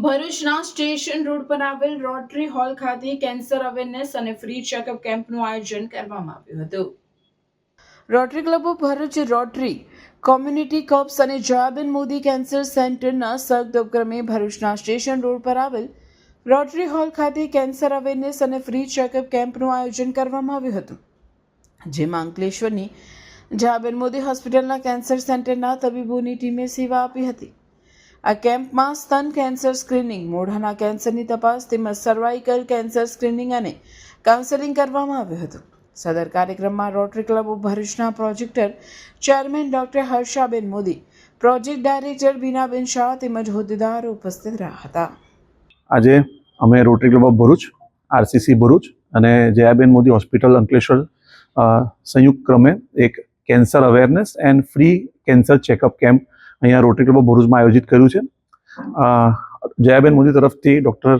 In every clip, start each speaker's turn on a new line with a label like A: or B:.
A: ભરૂચના station road પર આવેલ રોટરી હોલ ખાતે કેન્સર અવેરનેસ અને ફ્રી ચેકઅપ કેમ્પનું આયોજન કરવામાં આવ્યું હતું. Rotary club of Bharuch, rotary community cups અને જયાબેન મોદી કેન્સર સેન્ટરના સંયુક્ત ઉપક્રમે ભરૂચના સ્ટેશન રોડ પર આવેલ રોટરી હોલ ખાતે કેન્સર અવેરનેસ અને ફ્રી ચેકઅપ કેમ્પનું આયોજન કરવામાં આવ્યું હતું, જેમાં અંકલેશ્વરની જયાબેન મોદી હોસ્પિટલના કેન્સર સેન્ટરના તબીબોની ટીમે સેવા આપી હતી. આ કેમ્પમાં સ્તન કેન્સર સ્ક્રીનિંગ, મોઢાના કેન્સરની તપાસ તેમજ સર્વાઇકલ કેન્સર સ્ક્રીનિંગ અને કાઉન્સેલિંગ કરવામાં આવ્યું હતું. સદર કાર્યક્રમમાં રોટરી ક્લબ ઓફ ભરૂચના projector chairman doctor Harshaben Modi, project director Binaben Shah તેમજ હોદ્દેદારો ઉપસ્થિત રહ્યા હતા.
B: આજે અમે rotary club of Bharuch, RCC Bharuch અને જયાબેન મોદી હોસ્પિટલ અંકલેશ્વર સંયુક્ત ક્રમે એક cancer awareness and free cancer checkup camp અહીંયા રોટરી ક્લબ ઓફ ભરૂચમાં આયોજિત કર્યું છે. જયાબેન મોદી તરફથી ડૉક્ટર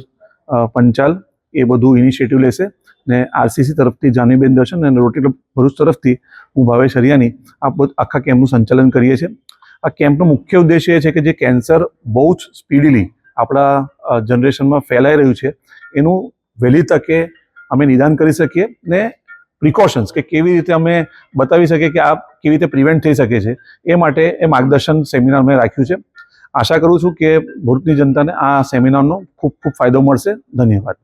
B: પંચાલ એ બધું ઇનિશિયેટિવ લેશે ને આરસીસી તરફથી જાનીબેન દર્શન અને રોટરી ક્લબ ભરૂચ તરફથી હું ભાવેશ હરિયાની આખા કેમ્પનું સંચાલન કરીએ છીએ. આ કેમ્પનો મુખ્ય ઉદ્દેશ્ય એ છે કે જે કેન્સર બહુ જ સ્પીડીલી આપણા જનરેશનમાં ફેલાઈ રહ્યું છે એનું વહેલી તકે અમે નિદાન કરી શકીએ ને પ્રિકોશન્સ કે કેવી રીતે અમે બતાવી શકીએ કે આ કેવી રીતે પ્રિવેન્ટ થઈ શકે છે એ માટે એ માર્ગદર્શન સેમિનાર મેં રાખ્યું છે. આશા કરું છું કે ભરૂચની જનતાને આ સેમિનારનો ખૂબ ખૂબ ફાયદો મળશે. ધન્યવાદ.